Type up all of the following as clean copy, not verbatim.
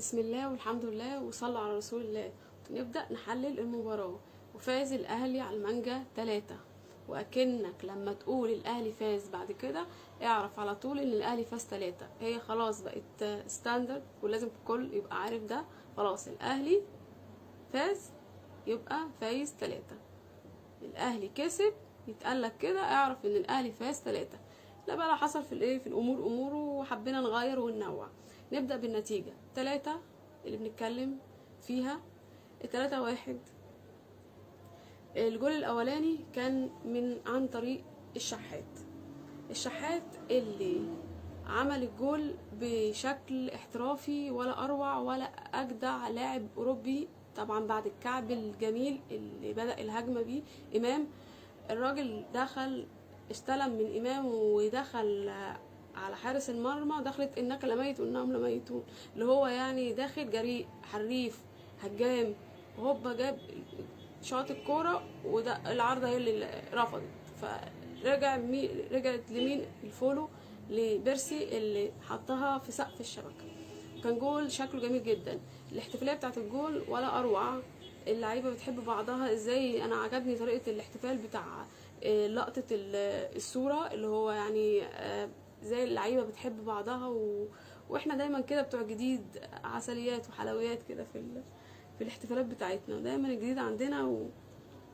بسم الله والحمد لله وصلى على رسول الله. نبدأ نحلل المباراة. وفاز الأهلي على المانجا 3. وأكنك لما تقول الأهلي فاز بعد كده اعرف على طول إن الأهلي فاز 3. هي خلاص بقت ستاندرد ولازم الكل يبقى عارف ده. خلاص الأهلي فاز يبقى فايز 3. الأهلي كسب يتقالك كده اعرف إن الأهلي فاز 3. لا بقى حصل في الأمور أموره وحبينا نغير وننوع. نبدأ بالنتيجة 3 اللي بنتكلم فيها. 3-1. الجول الأولاني كان عن طريق الشحات اللي عمل الجول بشكل احترافي ولا أروع ولا أجدع لاعب أوروبي. طبعا بعد الكعب الجميل اللي بدأ الهجمة بيه إمام، الراجل دخل استلم من إمام ودخل على حارس المرمى. دخلت انك لميت وانهم لميتون، اللي هو يعني داخل جريء حريف هجام. هوبا جاب شاط الكوره وده العارضه هي اللي رفضت، رجعت لمين الفولو لبيرسي اللي حطها في سقف الشبكه. كان جول شكله جميل جدا. الاحتفاليه بتاعت الجول ولا اروع. اللعيبه بتحب بعضها ازاي. انا عجبني طريقه الاحتفال بتاع لقطه الصوره اللي هو يعني زي اللعيبه بتحب بعضها واحنا دايما كده بتوع جديد عسليات وحلويات كده في الاحتفالات بتاعتنا. دايما الجديد عندنا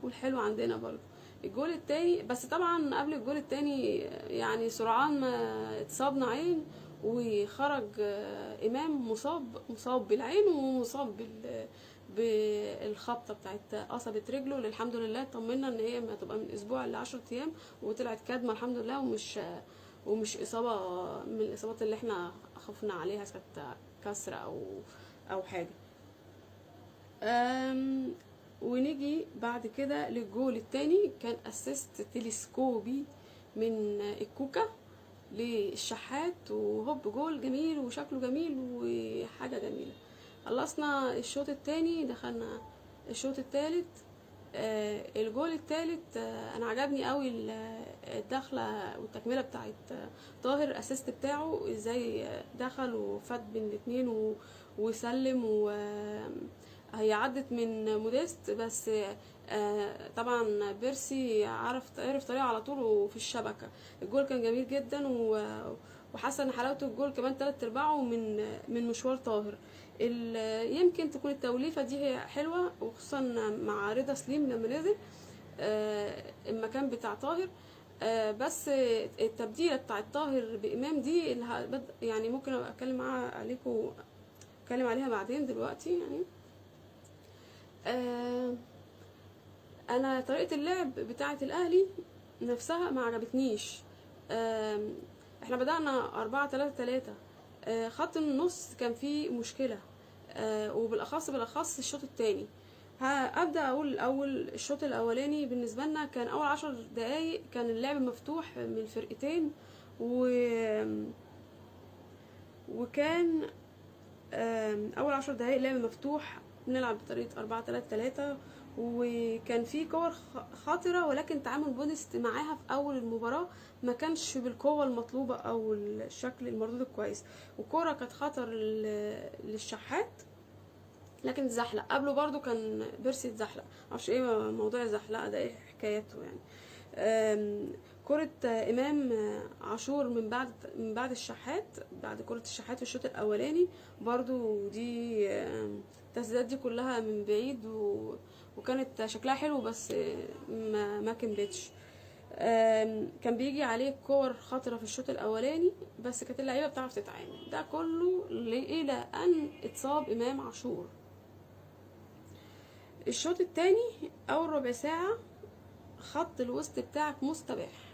والحلو عندنا برضه. الجول التاني بس طبعا قبل الجول التاني يعني سرعان ما اتصابنا عين وخرج امام مصاب بالعين ومصاب بالخبطه بتاعت قصبه رجله اللي الحمد لله طمنا ان هي ما تبقى من اسبوع ل10 ايام وطلعت كدمه الحمد لله ومش اصابه من الاصابات اللي احنا خفنا عليها كانت كسر او حاجه. ونيجي بعد كده للجول التاني. كان اسيست تلسكوبي من الكوكا للشحات وهوب جول جميل وشكله جميل وحاجه جميله. خلصنا الشوط التاني دخلنا الشوط التالت. الجول التالت انا عجبني قوي الدخله والتكمله بتاعت طاهر. الاسيست بتاعه ازاي دخل وفات بين الاتنين وسلم هي عدت من موديست بس طبعا بيرسي عرف طريقه على طول وفي الشبكه. الجول كان جميل جدا وحسن حلاوه الجول كمان 3/4 من مشوار طاهر. يمكن تكون التوليفه دي هي حلوه وخصوصا مع رضا سليم لما نزل المكان بتاع طاهر. بس التبديله بتاعت طاهر بامام دي يعني ممكن ابقى اتكلم عليها بعدين دلوقتي يعني. انا طريقه اللعب بتاعه الاهلي نفسها ما عجبتنيش. احنا بدأنا 4-3-3. خط النص كان فيه مشكله وبالاخص الشوط الثاني. هبدأ اقول الاول. الشوط الاولاني بالنسبه لنا كان اول 10 دقايق كان اللعب مفتوح من الفرقتين وكان اول 10 دقايق لعب مفتوح بنلعب بطريقه 4-3-3 وكان في كور خطره ولكن تعامل بودست معاها في اول المباراه ما كانش بالقوه المطلوبه او الشكل المردود الكويس. وكوره كانت خطر للشحات لكن اتزحلق قبله برضو. كان بيرسي اتزحلق معرفش ايه موضوع الزحلقه ده ايه حكايته يعني. كرة امام عاشور من بعد الشحات بعد كرة الشحات في الشوط الاولاني برضو دي التسديدات دي كلها من بعيد وكانت شكلها حلو بس ما كملتش. كان بيجي عليه كور خطرة في الشوط الاولاني بس كانت اللعيبه بتعرف تتعامل. ده كله الى ان اتصاب امام عاشور. الشوط التاني اول ربع ساعه خط الوسط بتاعك مستباح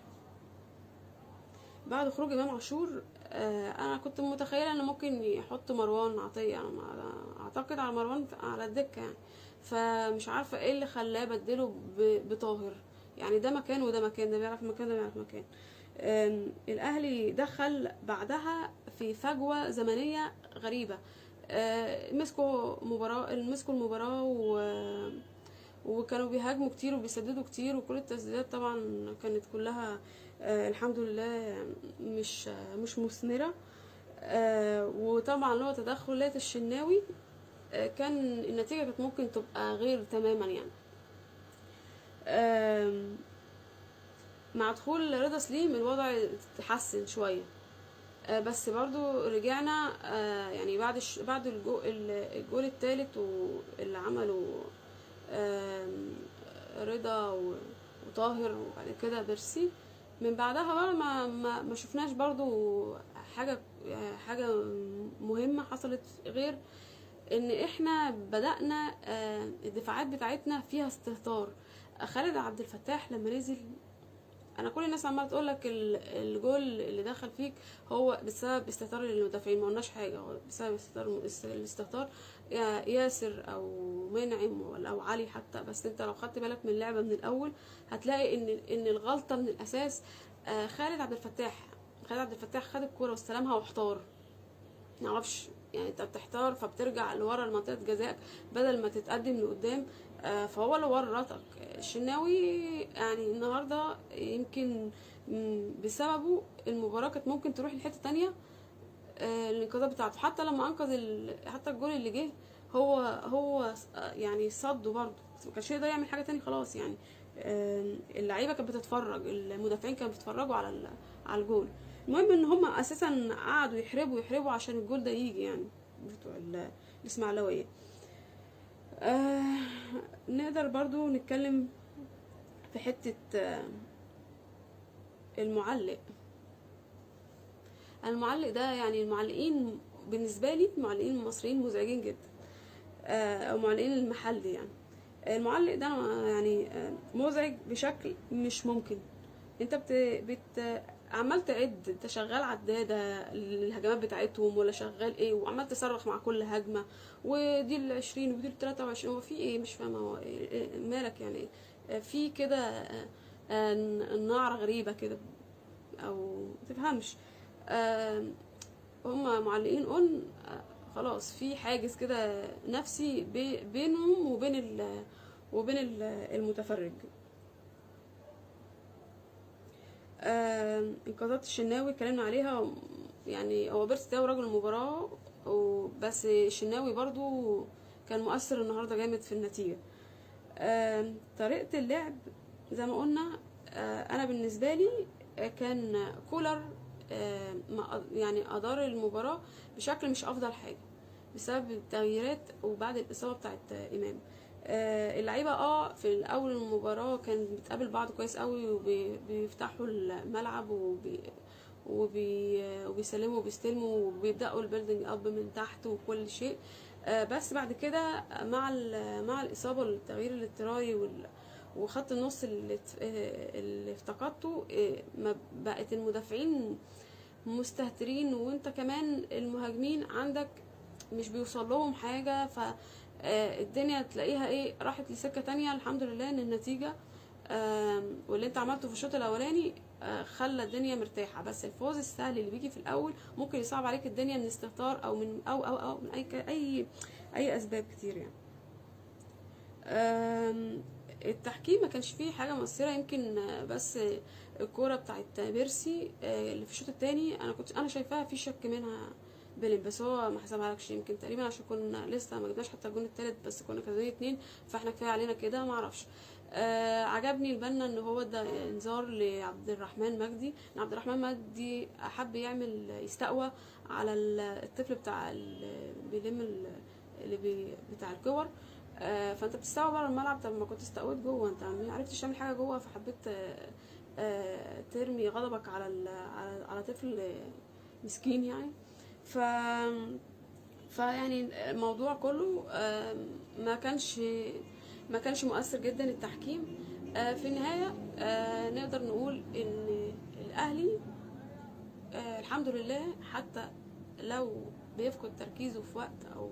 بعد خروج امام عاشور. انا كنت متخيله ان ممكن يحط مروان عطيه. انا اعتقد على مروان على الدكه يعني. فمش عارفه ايه اللي خلاه بدله بطاهر يعني. ده مكان وده مكان. ده بيعرف مكان ده بيعرف مكان. الاهلي دخل بعدها في فجوه زمنيه غريبه. مسكوا المباراه وكانوا بيهاجموا كتير وبيسددوا كتير وكل التسديدات طبعا كانت كلها الحمد لله مش مثمره. وطبعا اللي هو تدخلات الشناوي، كان النتيجة كانت ممكن تبقى غير تماما يعني. مع دخول رضا سليم الوضع اتحسن شوية، بس برضو رجعنا يعني بعد الجول الثالث واللي عمله رضا وطاهر وبعد كده بيرسي، من بعدها بقى ما شفناش برضو حاجة مهمة حصلت، غير ان احنا بدأنا الدفاعات بتاعتنا فيها استهتار. خالد عبد الفتاح لما نزل، انا كل الناس عماله تقول لك الجول اللي دخل فيك هو بسبب استهتار المدافعين، ما قلناش حاجه، هو بسبب الاستهتار ياسر او منعم او علي حتى. بس انت لو خدت بالك من اللعبه من الاول هتلاقي ان الغلطه من الاساس خالد عبد الفتاح خد الكوره واستلمها واحتار، معرفش يعني، انت بتحتار فبترجع لورا لمنطقه جزائك بدل ما تتقدم لقدام، فهو اللي ورطك. الشناوي يعني النهارده يمكن بسببه المباراه كانت ممكن تروح لحته تانية. الانقاذات بتاعته حتى لما انقذ حتى الجول اللي جه هو يعني صده برضه، ما كانش يقدر يعمل حاجه تاني خلاص يعني. اللعيبه كانت بتتفرج، المدافعين كانوا بيتفرجوا على الجول. المهم ان هم اساسا قعدوا يحربوا عشان الجول ده يجي يعني، بتوع الاسماعيلاويه. نقدر برضو نتكلم في حتة المعلق ده. يعني المعلقين بالنسبة لي، المعلقين المصريين مزعجين جدا، او معلقين المحلي يعني. المعلق ده يعني مزعج بشكل مش ممكن. انت عمال تعد، انت شغال عدادة الهجمات بتاعتهم ولا شغال ايه، وعمال تصرخ مع كل هجمة، ودي 20 ودي 23، هو في ايه؟ مش فاهمة هو مالك يعني. في كده النعرة غريبة كده او متفهمش. هما معلقين خلاص في حاجز كده نفسي بينهم وبين المتفرج. انقاذات الشناوي اتكلمنا عليها، يعني هو بيرسي ده رجل المباراة، بس الشناوي برضو كان مؤثر النهاردة جامد في النتيجة. طريقة اللعب زي ما قلنا، انا بالنسبة لي كان كولر يعني ادار المباراة بشكل مش افضل حاجة بسبب التغييرات وبعد الاصابة بتاعت امام. اللعيبه في الاول المباراه كانت بتقابل بعض كويس قوي، وبيفتحوا الملعب وبيسلموا وبيستلموا وبيبداوا البيلدينج اب من تحت وكل شيء. بس بعد كده مع الاصابه والتغيير الاضطراري وخط النص اللي افتقدته، ما بقت المدافعين مستهترين، وانت كمان المهاجمين عندك مش بيوصل لهم حاجه، الدنيا تلاقيها راحت لسكه تانية. الحمد لله ان النتيجه واللي انت عملته في الشوط الاولاني خلى الدنيا مرتاحه، بس الفوز السهل اللي بيجي في الاول ممكن يصعب عليك الدنيا من استهتار او من او من اي اسباب كتير يعني. التحكيم ما كانش فيه حاجه مؤثره، يمكن بس الكوره بتاعت بيرسي اللي في الشوط الثاني انا شايفاها في شك منها بيلين، بس هو ما حسبهالكش، يمكن تقريبا عشان كنا لسه ما جبناش حتى الجون الثالث، بس كنا كسبانين 2 فاحنا كفايه علينا كده، ما اعرفش. عجبني البنا ان هو ده انذار لعبد الرحمن مجدي. عبد الرحمن مجدي حب يستقوى على الطفل بتاع بيلم بتاع الكور، فانت بتستوى بره الملعب، طب ما كنت استقويت جوه، انت ما عرفتش تعمل حاجه جوه، فحبيت ترمي غضبك على طفل مسكين يعني. يعني الموضوع كله ما كانش مؤثر جدا التحكيم. في النهايه نقدر نقول ان الاهلي الحمد لله، حتى لو بيفقد تركيزه في وقت او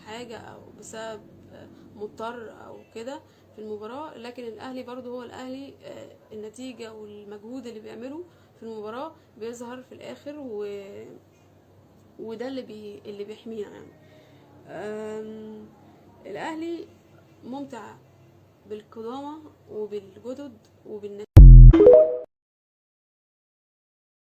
حاجه او بسبب مضطر او كده في المباراه، لكن الاهلي برضو هو الاهلي. النتيجه والمجهود اللي بيعمله في المباراه بيظهر في الاخر، وده اللي بيحمينا يعني. الاهلي ممتع بالقدامى وبالجدد وبالناس.